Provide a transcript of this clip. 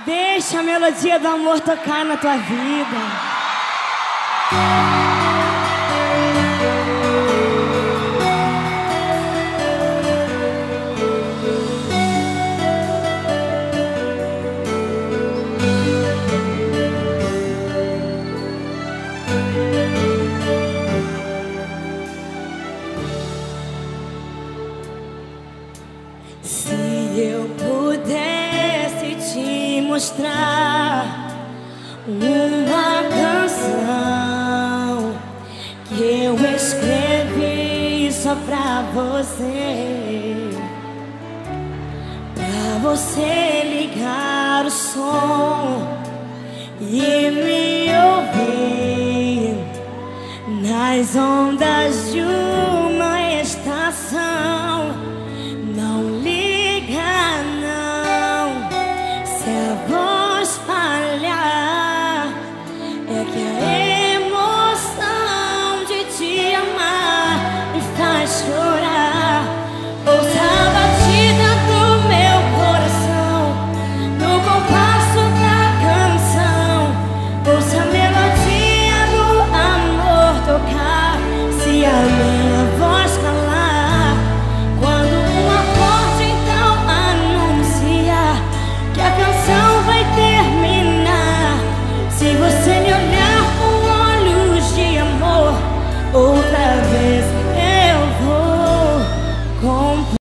Deixa a melodia do amor tocar na tua vida. Se eu pudesse te mostrar uma canção que eu escrevi só pra você ligar o som e me ouvir nas ondas